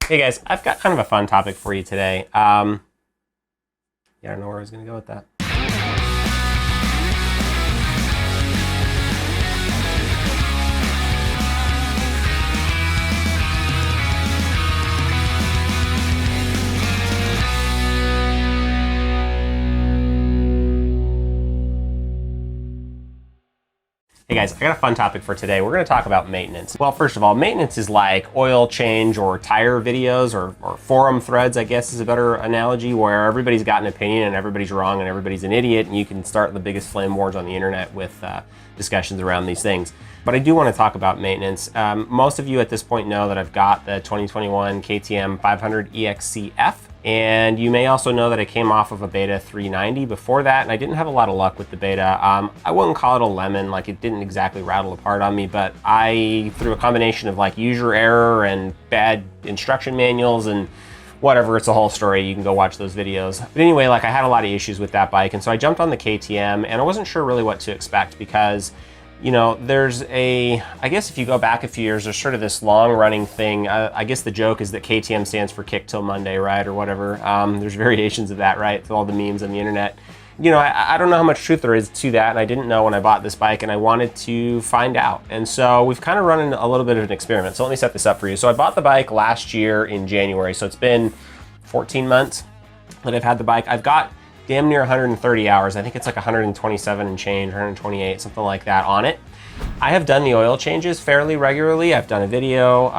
Hey guys, I've got kind of a fun topic for you today. Yeah, I don't know where I was gonna go with that. Hey guys, I got a fun topic for today. We're gonna talk about maintenance. Well, first of all, maintenance is like oil change or tire videos or forum threads, I guess is a better analogy, where everybody's got an opinion and everybody's wrong and everybody's an idiot, and you can start the biggest flame wars on the internet with discussions around these things. But I do want to talk about maintenance. Most of you at this point know that I've got the 2021 KTM 500 EXC-F. And you may also know that I came off of a beta 390 before that, and I didn't have a lot of luck with the beta. I wouldn't call it a lemon, like it didn't exactly rattle apart on me, but through a combination of like user error and bad instruction manuals and whatever, it's a whole story. You can go watch those videos. But anyway, like I had a lot of issues with that bike, and so I jumped on the KTM, and I wasn't sure really what to expect because, you know, I guess if you go back a few years, there's sort of this long running thing. I guess the joke is that KTM stands for Kick Till Monday, right? Or whatever. There's variations of that, right? With all the memes on the internet. You know, I don't know how much truth there is to that, and I didn't know when I bought this bike, and I wanted to find out. And so we've kind of run a little bit of an experiment. So let me set this up for you. So I bought the bike last year in January. So it's been 14 months that I've had the bike. I've got damn near 130 hours. I think it's like 127 and change, 128, something like that on it. I have done the oil changes fairly regularly. I've done a video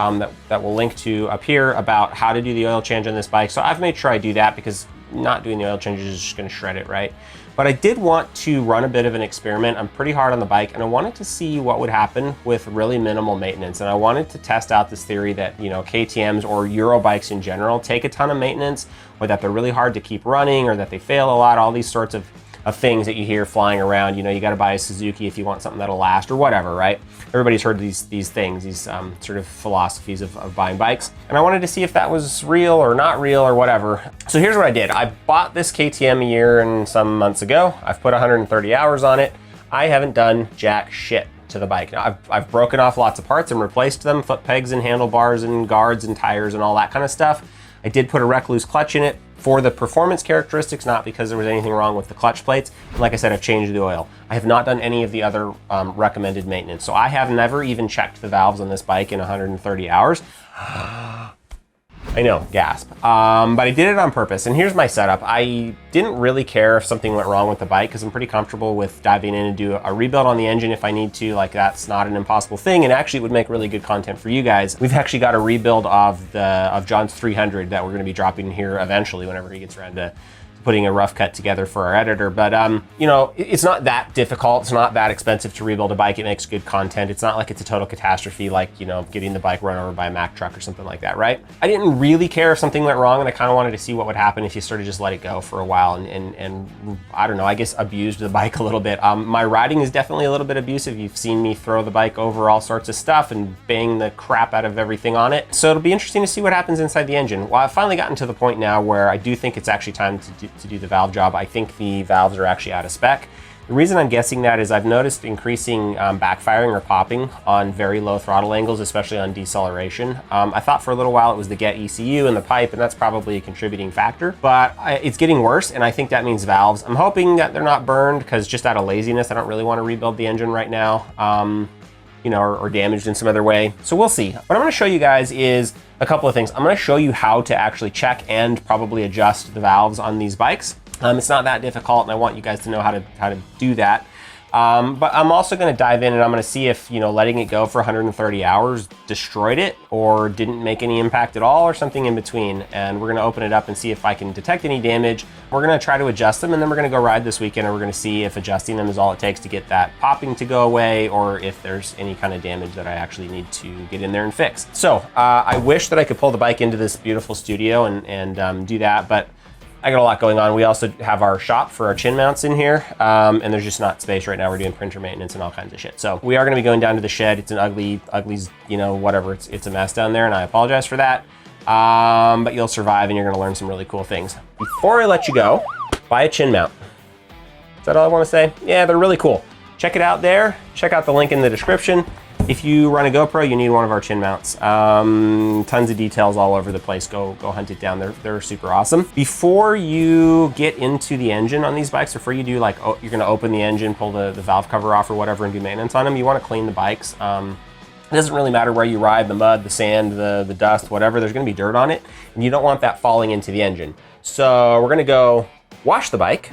that we'll link to up here about how to do the oil change on this bike. So I've made sure I do that because not doing the oil changes is just gonna shred it, right? But I did want to run a bit of an experiment. I'm pretty hard on the bike, and I wanted to see what would happen with really minimal maintenance. And I wanted to test out this theory that, you know, KTMs or Euro bikes in general take a ton of maintenance, or that they're really hard to keep running, or that they fail a lot, all these sorts of things that you hear flying around. You know, you gotta buy a Suzuki if you want something that'll last, or whatever, right? Everybody's heard these things, these sort of philosophies of buying bikes. And I wanted to see if that was real or not real or whatever. So here's what I did. I bought this KTM a year and some months ago. I've put 130 hours on it. I haven't done jack shit to the bike. Now, I've broken off lots of parts and replaced them, foot pegs and handlebars and guards and tires and all that kind of stuff. I did put a Rec-Loose clutch in it for the performance characteristics, not because there was anything wrong with the clutch plates. And like I said, I've changed the oil. I have not done any of the other recommended maintenance. So I have never even checked the valves on this bike in 130 hours. I know, gasp. But I did it on purpose, and here's my setup. I didn't really care if something went wrong with the bike because I'm pretty comfortable with diving in and do a rebuild on the engine if I need to. Like, that's not an impossible thing, and actually it would make really good content for you guys. We've actually got a rebuild of John's 300 that we're gonna be dropping here eventually whenever he gets around to putting a rough cut together for our editor. But you know, it's not that difficult. It's not that expensive to rebuild a bike. It makes good content. It's not like it's a total catastrophe, like, you know, getting the bike run over by a Mack truck or something like that, right? I didn't really care if something went wrong, and I kind of wanted to see what would happen if you sort of just let it go for a while and I don't know, I guess abused the bike a little bit. My riding is definitely a little bit abusive. You've seen me throw the bike over all sorts of stuff and bang the crap out of everything on it. So it'll be interesting to see what happens inside the engine. Well, I've finally gotten to the point now where I do think it's actually time to do the valve job. I think the valves are actually out of spec. The reason I'm guessing that is I've noticed increasing backfiring or popping on very low throttle angles, especially on deceleration. I thought for a little while it was the get ECU and the pipe, and that's probably a contributing factor, but it's getting worse, and I think that means valves. I'm hoping that they're not burned, because just out of laziness, I don't really want to rebuild the engine right now. You know, or damaged in some other way. So we'll see. What I'm gonna show you guys is a couple of things. I'm gonna show you how to actually check and probably adjust the valves on these bikes. It's not that difficult, and I want you guys to know how to do that. But I'm also gonna dive in and I'm gonna see if, you know, letting it go for 130 hours destroyed it or didn't make any impact at all, or something in between. And we're gonna open it up and see if I can detect any damage. We're gonna try to adjust them, and then we're gonna go ride this weekend, and we're gonna see if adjusting them is all it takes to get that popping to go away, or if there's any kind of damage that I actually need to get in there and fix. So I wish that I could pull the bike into this beautiful studio and do that, but I got a lot going on. We also have our shop for our chin mounts in here, and there's just not space right now. We're doing printer maintenance and all kinds of shit. So we are gonna be going down to the shed. It's an ugly, you know, whatever. It's a mess down there, and I apologize for that. But you'll survive, and you're gonna learn some really cool things. Before I let you go, buy a chin mount. Is that all I wanna say? Yeah, they're really cool. Check it out there. Check out the link in the description. If you run a GoPro, you need one of our chin mounts. Tons of details all over the place. Go hunt it down. They're super awesome. Before you get into the engine on these bikes, before you do like, you're gonna open the engine, pull the valve cover off or whatever and do maintenance on them, you wanna clean the bikes. It doesn't really matter where you ride, the mud, the sand, the dust, whatever, there's gonna be dirt on it, and you don't want that falling into the engine. So we're gonna go wash the bike.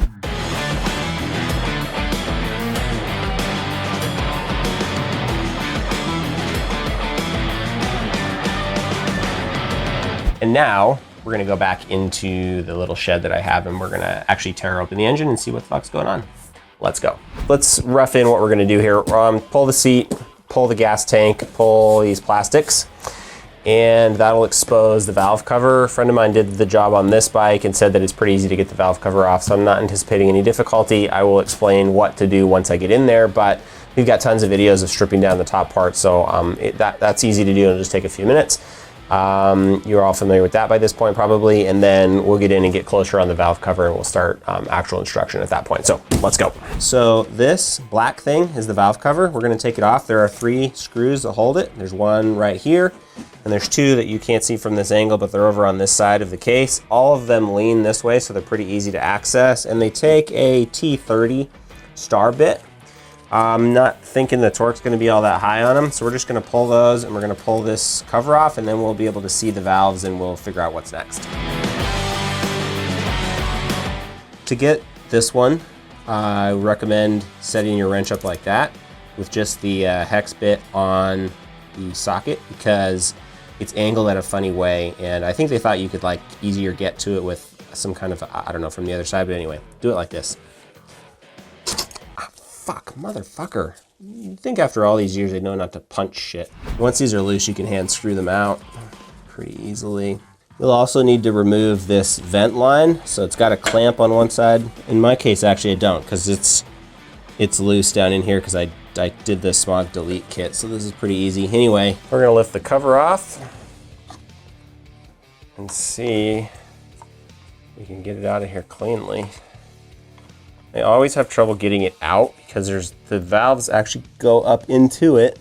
And now we're gonna go back into the little shed that I have and we're gonna actually tear open the engine and see what the fuck's going on. Let's go. Let's rough in what we're gonna do here. Pull the seat, pull the gas tank, pull these plastics, and that'll expose the valve cover. A friend of mine did the job on this bike and said that it's pretty easy to get the valve cover off, so I'm not anticipating any difficulty. I will explain what to do once I get in there, but we've got tons of videos of stripping down the top part, so that's easy to do. It'll just take a few minutes. You're all familiar with that by this point probably, and then we'll get in and get closer on the valve cover and we'll start actual instruction at that point. So let's go. So this black thing is the valve cover. We're gonna take it off. There are 3 screws that hold it. There's one right here, and there's 2 that you can't see from this angle, but they're over on this side of the case. All of them lean this way, so they're pretty easy to access, and they take a T30 star bit. I'm not thinking the torque's gonna be all that high on them, so we're just gonna pull those and we're gonna pull this cover off, and then we'll be able to see the valves and we'll figure out what's next. To get this one, I recommend setting your wrench up like that with just the hex bit on the socket, because it's angled at a funny way, and I think they thought you could like easier get to it with some kind of, I don't know, from the other side, but anyway, do it like this. Fuck, motherfucker. You'd think after all these years they'd know not to punch shit. Once these are loose, you can hand screw them out pretty easily. You'll also need to remove this vent line. So it's got a clamp on one side. In my case, actually I don't, because it's loose down in here because I did the smog delete kit. So this is pretty easy. Anyway, we're gonna lift the cover off and see if we can get it out of here cleanly. I always have trouble getting it out because the valves actually go up into it.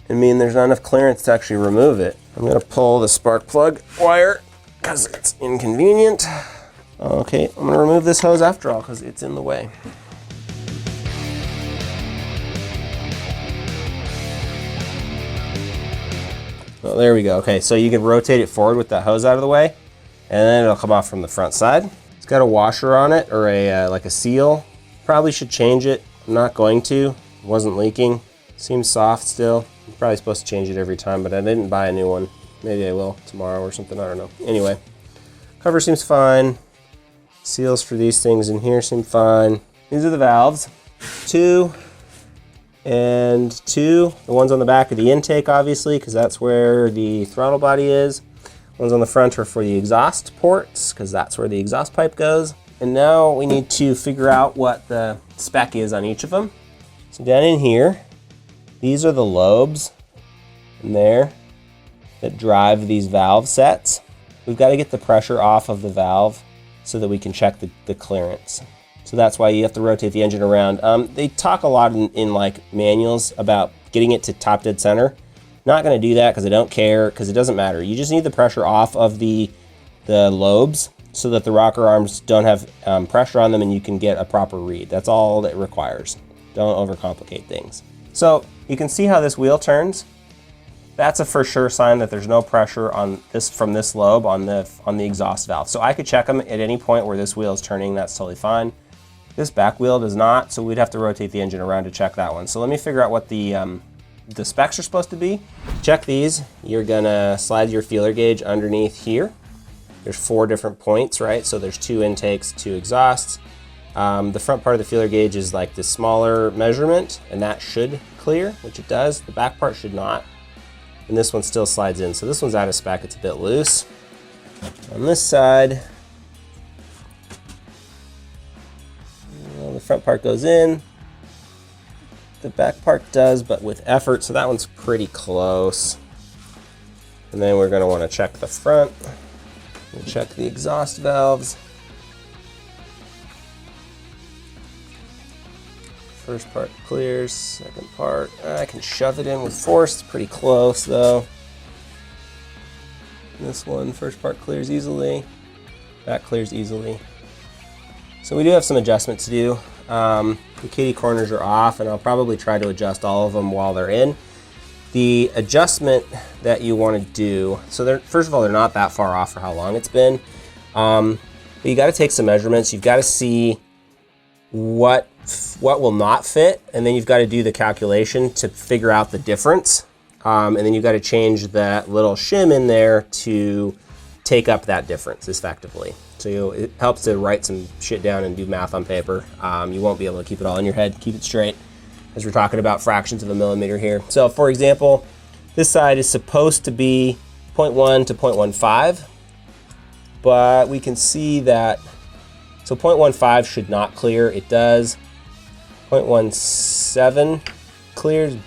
I mean, there's not enough clearance to actually remove it. I'm gonna pull the spark plug wire because it's inconvenient. Okay, I'm gonna remove this hose after all because it's in the way. Oh, there we go. Okay, so you can rotate it forward with that hose out of the way, and then it'll come off from the front side. It's got a washer on it, or like a seal. Probably should change it. I'm not going to. It wasn't leaking. Seems soft still. I'm probably supposed to change it every time, but I didn't buy a new one. Maybe I will tomorrow or something, I don't know. Anyway, cover seems fine. Seals for these things in here seem fine. These are the valves. 2 and 2. The ones on the back are the intake, obviously, because that's where the throttle body is. Ones on the front are for the exhaust ports, because that's where the exhaust pipe goes. And now we need to figure out what the spec is on each of them. So down in here, these are the lobes in there that drive these valve sets. We've got to get the pressure off of the valve so that we can check the clearance. So that's why you have to rotate the engine around. They talk a lot in like manuals about getting it to top dead center. Not gonna do that because I don't care, because it doesn't matter. You just need the pressure off of the lobes so that the rocker arms don't have pressure on them and you can get a proper read. That's all it requires. Don't overcomplicate things. So you can see how this wheel turns. That's a for sure sign that there's no pressure on this from this lobe on the exhaust valve. So I could check them at any point where this wheel is turning, that's totally fine. This back wheel does not, so we'd have to rotate the engine around to check that one. So let me figure out what the specs are supposed to be. Check these. You're gonna slide your feeler gauge underneath here. There's 4 different points, right? So there's 2 intakes, 2 exhausts. The front part of the feeler gauge is like the smaller measurement, and that should clear, which it does. The back part should not. And this one still slides in. So this one's out of spec, it's a bit loose. On this side, well, the front part goes in. The back part does, but with effort, so that one's pretty close. And then we're gonna wanna check the front. We'll check the exhaust valves. First part clears, second part, I can shove it in with force. It's pretty close though. This one, first part clears easily, that clears easily. So we do have some adjustment to do. The kitty corners are off, and I'll probably try to adjust all of them while they're in. The adjustment that you want to do, so they're, first of all, they're not that far off for how long it's been. But you got to take some measurements. You've got to see what will not fit, and then you've got to do the calculation to figure out the difference. And then you've got to change that little shim in there to take up that difference effectively. So it helps to write some shit down and do math on paper. You won't be able to keep it all in your head, keep it straight, as we're talking about fractions of a millimeter here. So for example, this side is supposed to be 0.1 to 0.15, but we can see that, so 0.15 should not clear, it does. 0.17 clears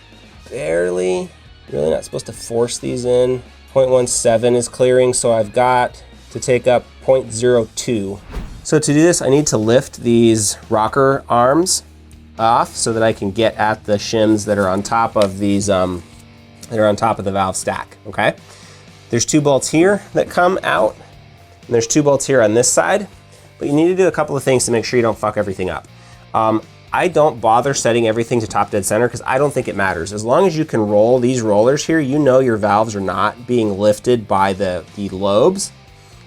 barely. Really not supposed to force these in. 0.17 is clearing, so I've got to take up 0.02. So to do this, I need to lift these rocker arms off so that I can get at the shims that are on top of these, that are on top of the valve stack, okay? There's 2 bolts here that come out, and there's 2 bolts here on this side, but you need to do a couple of things to make sure you don't fuck everything up. I don't bother setting everything to top dead center because I don't think it matters. As long as you can roll these rollers here, you know your valves are not being lifted by the lobes.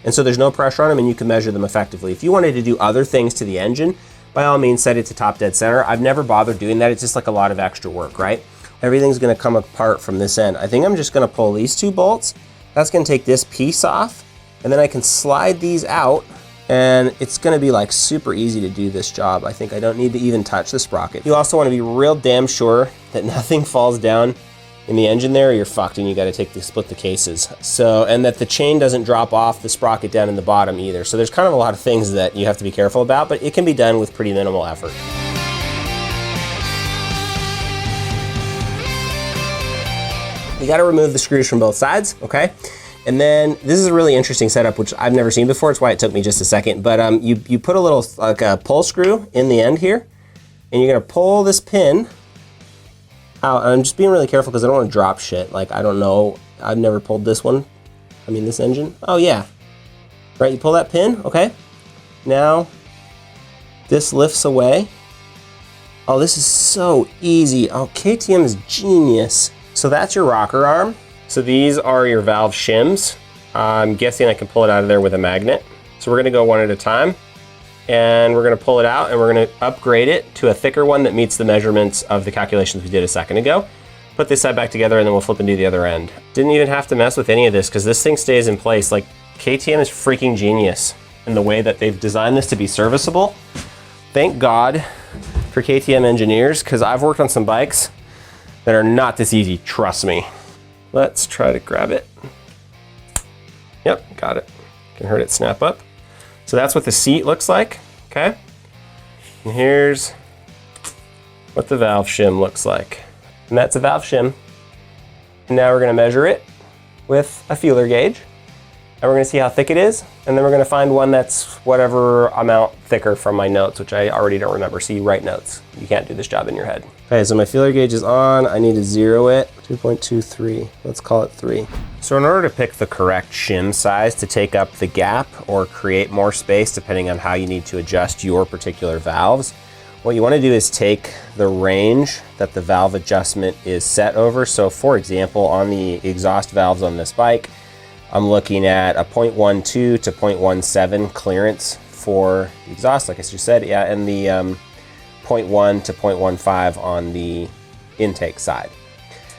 And so there's no pressure on them and you can measure them effectively. If you wanted to do other things to the engine, by all means set it to top dead center. I've never bothered doing that. It's just like a lot of extra work, right? Everything's gonna come apart from this end. I think I'm just gonna pull these 2 bolts. That's gonna take this piece off, and then I can slide these out, and it's gonna be like super easy to do this job. I think I don't need to even touch the sprocket. You also wanna be real damn sure that nothing falls down in the engine there, or you're fucked and you gotta split the cases. So, and that the chain doesn't drop off the sprocket down in the bottom either. So there's kind of a lot of things that you have to be careful about, but it can be done with pretty minimal effort. You gotta remove the screws from both sides, okay? And then this is a really interesting setup, which I've never seen before. It's why it took me just a second. But you put a little, like a pull screw in the end here, and you're gonna pull this pin out. I'm just being really careful because I don't want to drop shit. Like, I don't know, I've never pulled this one. I mean, this engine. Oh yeah, right, you pull that pin, okay? Now, this lifts away. Oh, this is so easy. Oh, KTM is genius. So that's your rocker arm. So these are your valve shims. I'm guessing I can pull it out of there with a magnet. So we're gonna go one at a time, and we're gonna pull it out and we're gonna upgrade it to a thicker one that meets the measurements of the calculations we did a second ago. Put this side back together and then we'll flip and do the other end. Didn't even have to mess with any of this because this thing stays in place. Like, KTM is freaking genius in the way that they've designed this to be serviceable. Thank God for KTM engineers, because I've worked on some bikes that are not this easy, trust me. Let's try to grab it. Yep, got it. Can hear it snap up. So that's what the seat looks like, okay? And here's what the valve shim looks like. And that's a valve shim. And now we're gonna measure it with a feeler gauge. And we're gonna see how thick it is. And then we're gonna find one that's whatever amount thicker from my notes, which I already don't remember. So you write notes. You can't do this job in your head. Okay, so my feeler gauge is on. I need to zero it. 2.23, let's call it 3. So in order to pick the correct shim size to take up the gap or create more space, depending on how you need to adjust your particular valves, what you wanna do is take the range that the valve adjustment is set over. So for example, on the exhaust valves on this bike, I'm looking at a 0.12 to 0.17 clearance for the exhaust, like I just said, yeah, and the 0.1 to 0.15 on the intake side.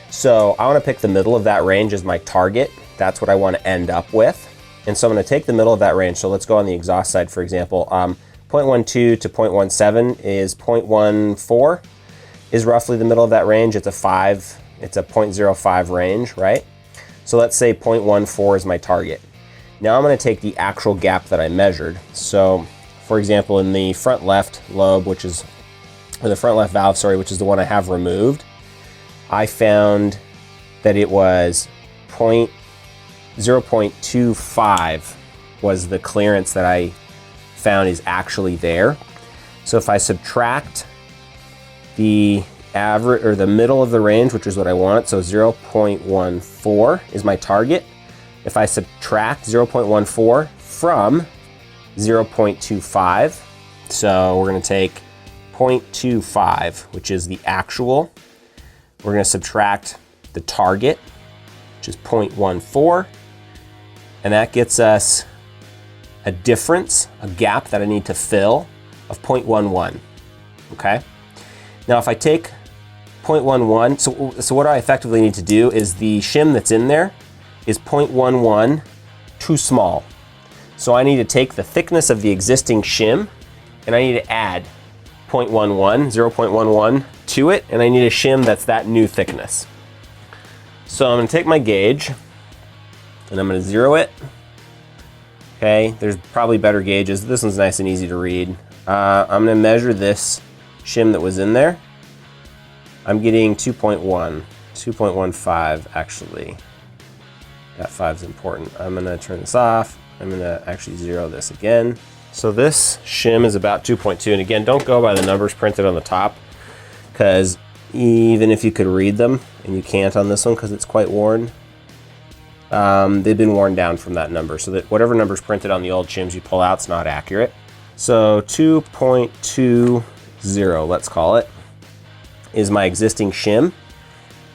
So I want to pick the middle of that range as my target. That's what I want to end up with. And so I'm going to take the middle of that range. So let's go on the exhaust side, for example. 0.12 to 0.17 is 0.14 is roughly the middle of that range. It's a 0.05 range, right? So let's say 0.14 is my target. Now I'm going to take the actual gap that I measured. So for example, in the front left lobe, or the front left valve, sorry, which is the one I have removed, I found that it was 0.25 was the clearance that I found is actually there. So if I subtract the average or the middle of the range, which is what I want. So 0.14 is my target. If I subtract 0.14 from 0.25, so we're going to take 0.25, which is the actual. We're going to subtract the target, which is 0.14, and that gets us a difference, a gap that I need to fill of 0.11, okay? Now if I take 0.11, so what I effectively need to do is the shim that's in there is 0.11 too small. So I need to take the thickness of the existing shim and I need to add 0.11 to it, and I need a shim that's that new thickness. So I'm gonna take my gauge and I'm gonna zero it. Okay, there's probably better gauges. This one's nice and easy to read. I'm gonna measure this shim that was in there. I'm getting 2.15 actually. That 5's important. I'm gonna turn this off. I'm gonna actually zero this again. So this shim is about 2.2, and again, don't go by the numbers printed on the top, because even if you could read them, and you can't on this one because it's quite worn, they've been worn down from that number, so that whatever number's printed on the old shims you pull out is not accurate. So 2.20, let's call it, is my existing shim,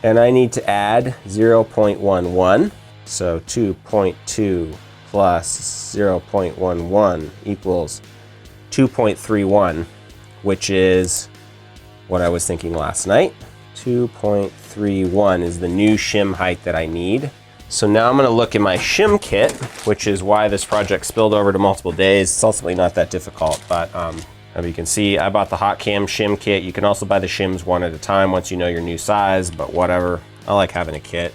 and I need to add 0.11, so 2.2 plus 0.11 equals 2.31, which is what I was thinking last night. 2.31 is the new shim height that I need. So now I'm gonna look at my shim kit, which is why this project spilled over to multiple days. It's ultimately not that difficult, but as you can see, I bought the hot cam shim kit. You can also buy the shims one at a time once you know your new size, but whatever. I like having a kit.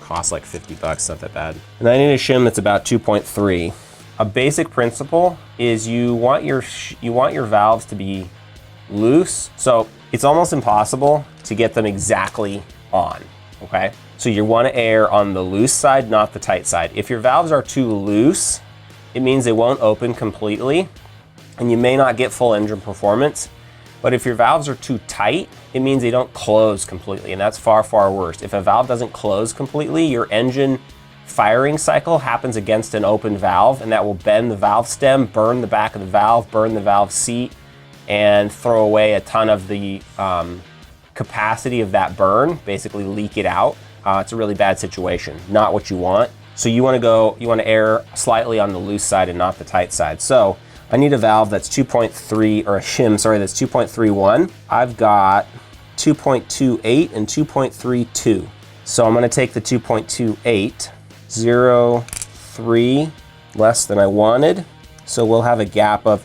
Costs like 50 bucks, not that bad. And I need a shim that's about 2.3. A basic principle is you want your valves to be loose, so it's almost impossible to get them exactly on, okay? So you want to err on the loose side, not the tight side. If your valves are too loose, it means they won't open completely, and you may not get full engine performance. But if your valves are too tight, it means they don't close completely, and that's far, far worse. If a valve doesn't close completely, your engine firing cycle happens against an open valve, and that will bend the valve stem, burn the back of the valve, burn the valve seat, and throw away a ton of the capacity of that burn, basically leak it out. It's a really bad situation, not what you want. So you want to err slightly on the loose side and not the tight side. So I need a valve that's 2.3, or a shim, sorry, that's 2.31. I've got 2.28 and 2.32. So I'm gonna take the 2.28, 0.3 less than I wanted. So we'll have a gap of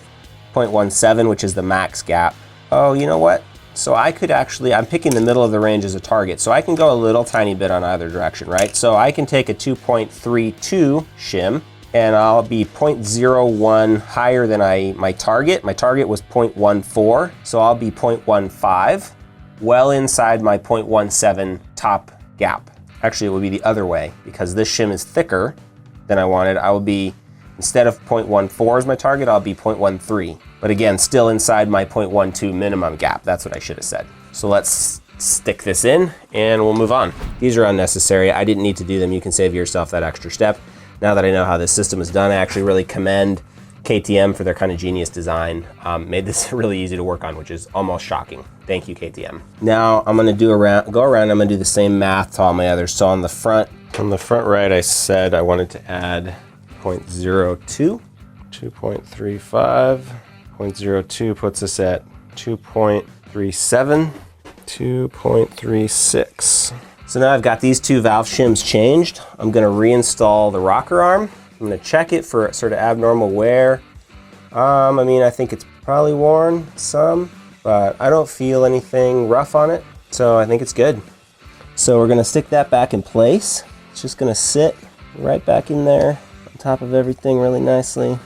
0.17, which is the max gap. Oh, you know what? So I could actually, I'm picking the middle of the range as a target. So I can go a little tiny bit on either direction, right? So I can take a 2.32 shim, and I'll be 0.01 higher than my target. My target was 0.14, so I'll be 0.15, well inside my 0.17 top gap. Actually, it would be the other way, because this shim is thicker than I wanted. I will be, instead of 0.14 as my target, I'll be 0.13. But again, still inside my 0.12 minimum gap. That's what I should have said. So let's stick this in and we'll move on. These are unnecessary. I didn't need to do them. You can save yourself that extra step. Now that I know how this system is done, I actually really commend KTM for their kind of genius design. Made this really easy to work on, which is almost shocking. Thank you, KTM. Now I'm gonna go around, I'm gonna do the same math to all my others. So on the front right, I said I wanted to add 0.02, 2.35, 0.02 puts us at 2.37, 2.36. So now I've got these two valve shims changed. I'm gonna reinstall the rocker arm. I'm gonna check it for sort of abnormal wear. I mean, I think it's probably worn some, but I don't feel anything rough on it, so I think it's good. So we're gonna stick that back in place. It's just gonna sit right back in there on top of everything really nicely.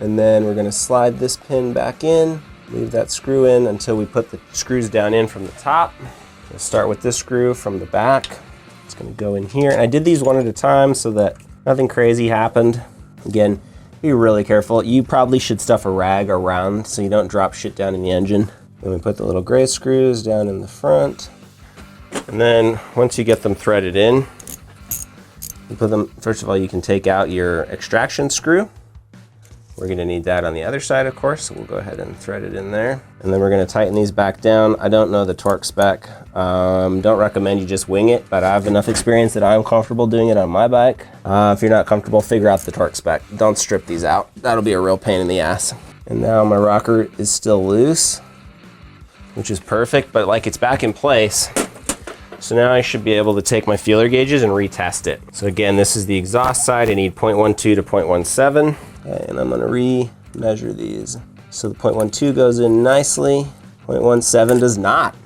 And then we're gonna slide this pin back in, leave that screw in until we put the screws down in from the top. We'll start with this screw from the back. It's gonna go in here. And I did these one at a time so that nothing crazy happened. Again, Be really careful. You probably should stuff a rag around so you don't drop shit down in the engine. Then we put the little gray screws down in the front. And then once you get them threaded in, you put them, first of all, you can take out your extraction screw. We're gonna need that on the other side, of course, so we'll go ahead and thread it in there. And then we're gonna tighten these back down. I don't know the torque spec. Don't recommend you just wing it, but I have enough experience that I'm comfortable doing it on my bike. If you're not comfortable, figure out the torque spec. Don't strip these out. That'll be a real pain in the ass. And now my rocker is still loose, which is perfect, but like it's back in place. So now I should be able to take my feeler gauges and retest it. So again, this is the exhaust side. I need 0.12 to 0.17. Okay, and I'm gonna re-measure these. So the 0.12 goes in nicely, 0.17 does not.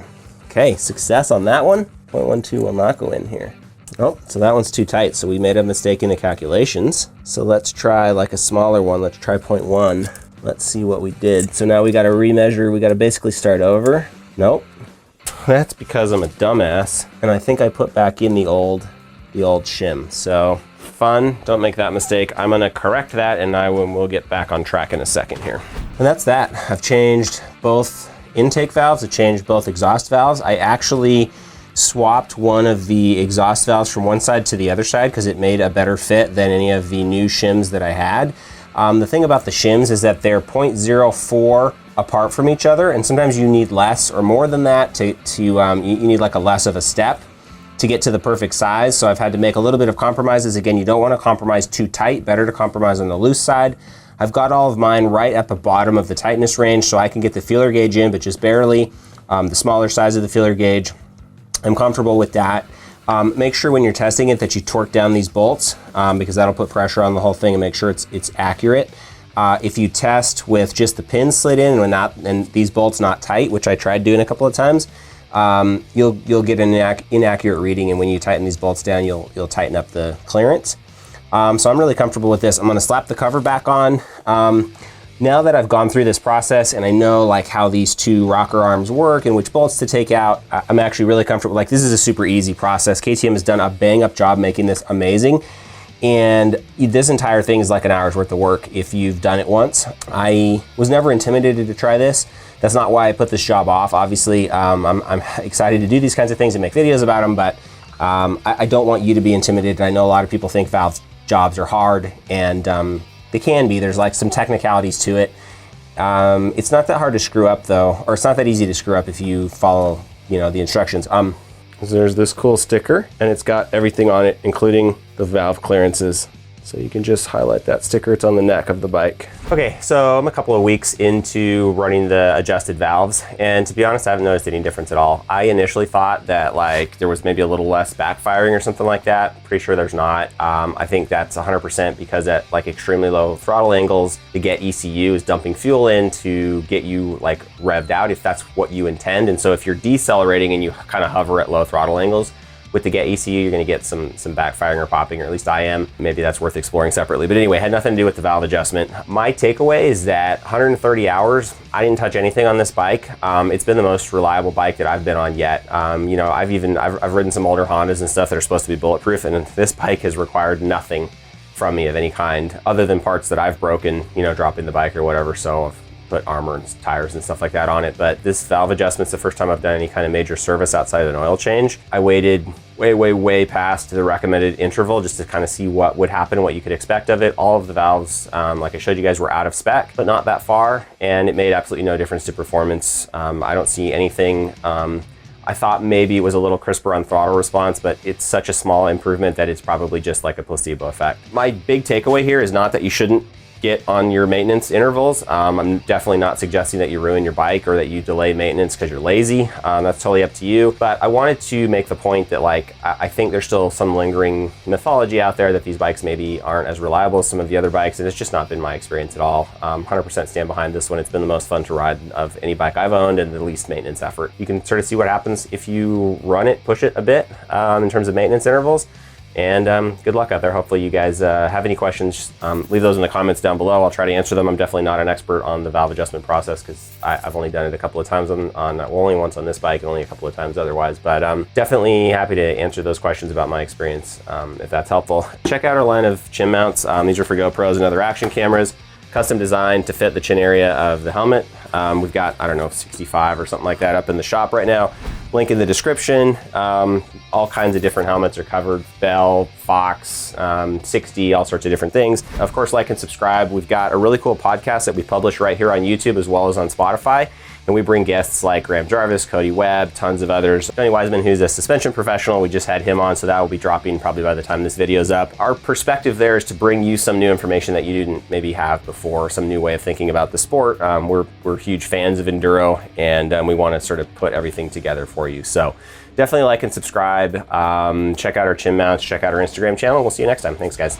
Okay, success on that one. 0.12 will not go in here. Oh, so that one's too tight, so we made a mistake in the calculations. So let's try like a smaller one, let's try 0.1. Let's see what we did. So now we gotta remeasure, we gotta basically start over. Nope, that's because I'm a dumbass, and I think I put back in the old shim. So fun, don't make that mistake. I'm gonna correct that and we'll get back on track in a second here. And that's that. I've changed both intake valves, I've changed both exhaust valves. I actually swapped one of the exhaust valves from one side to the other side because it made a better fit than any of the new shims that I had. The thing about the shims is that they're 0.04 apart from each other, and sometimes you need less or more than that you need like a less of a step to get to the perfect size. So I've had to make a little bit of compromises. Again, you don't want to compromise too tight, better to compromise on the loose side. I've got all of mine right at the bottom of the tightness range so I can get the feeler gauge in, but just barely. The smaller size of the feeler gauge, I'm comfortable with that. Make sure when you're testing it that you torque down these bolts because that'll put pressure on the whole thing and make sure it's accurate. If you test with just the pins slid in and these bolts not tight, which I tried doing a couple of times, you'll get an inaccurate reading, and when you tighten these bolts down, you'll tighten up the clearance. So I'm really comfortable with this. I'm gonna slap the cover back on. Now that I've gone through this process and I know like how these two rocker arms work and which bolts to take out, I'm actually really comfortable. Like, this is a super easy process. KTM has done a bang up job making this amazing. And this entire thing is like an hour's worth of work if you've done it once. I was never intimidated to try this. That's not why I put this job off. Obviously, I'm excited to do these kinds of things and make videos about them, but I don't want you to be intimidated. I know a lot of people think valve jobs are hard, and they can be. There's like some technicalities to it. It's not that hard to screw up though, or it's not that easy to screw up if you follow, the instructions. There's this cool sticker, and it's got everything on it, including the valve clearances. So you can just highlight that sticker. It's on the neck of the bike. Okay, so I'm a couple of weeks into running the adjusted valves, and to be honest, I haven't noticed any difference at all. I initially thought that like there was maybe a little less backfiring or something like that. Pretty sure there's not. I think that's 100% because at like extremely low throttle angles, the get ECU is dumping fuel in to get you like revved out if that's what you intend. And so if you're decelerating and you kind of hover at low throttle angles, with the get ECU, you're gonna get some backfiring or popping, or at least I am. Maybe that's worth exploring separately. But anyway, had nothing to do with the valve adjustment. My takeaway is that 130 hours, I didn't touch anything on this bike. It's been the most reliable bike that I've been on yet. I've ridden some older Hondas and stuff that are supposed to be bulletproof, and this bike has required nothing from me of any kind, other than parts that I've broken, dropping the bike or whatever. So I've put armor and tires and stuff like that on it. But this valve adjustment's the first time I've done any kind of major service outside of an oil change. I waited way past the recommended interval just to kind of see what would happen, what you could expect of it. All of the valves, like I showed you guys, were out of spec, but not that far, and it made absolutely no difference to performance. I don't see anything. I thought maybe it was a little crisper on throttle response, but it's such a small improvement that it's probably just like a placebo effect. My big takeaway here is not that you shouldn't get on your maintenance intervals. I'm definitely not suggesting that you ruin your bike or that you delay maintenance because you're lazy. That's totally up to you. But I wanted to make the point that I think there's still some lingering mythology out there that these bikes maybe aren't as reliable as some of the other bikes, and it's just not been my experience at all. 100% stand behind this one. It's been the most fun to ride of any bike I've owned and the least maintenance effort. You can sort of see what happens if you run it, push it a bit in terms of maintenance intervals. And good luck out there. Hopefully you guys have any questions, leave those in the comments down below. I'll try to answer them. I'm definitely not an expert on the valve adjustment process because I've only done it a couple of times well, only once on this bike and only a couple of times otherwise. But definitely happy to answer those questions about my experience if that's helpful. Check out our line of chin mounts. These are for GoPros and other action cameras, custom designed to fit the chin area of the helmet. We've got, I don't know, 65 or something like that up in the shop right now. Link in the description. All kinds of different helmets are covered. Bell, Fox, 60, all sorts of different things. Of course, like and subscribe. We've got a really cool podcast that we publish right here on YouTube as well as on Spotify. And we bring guests like Graham Jarvis, Cody Webb, tons of others. Tony Wiseman, who's a suspension professional, we just had him on, so that will be dropping probably by the time this video's up. Our perspective there is to bring you some new information that you didn't maybe have before, some new way of thinking about the sport. We're huge fans of enduro, and we want to sort of put everything together for you. So definitely like and subscribe. Check out our chin mounts, check out our Instagram channel. We'll see you next time. Thanks, guys.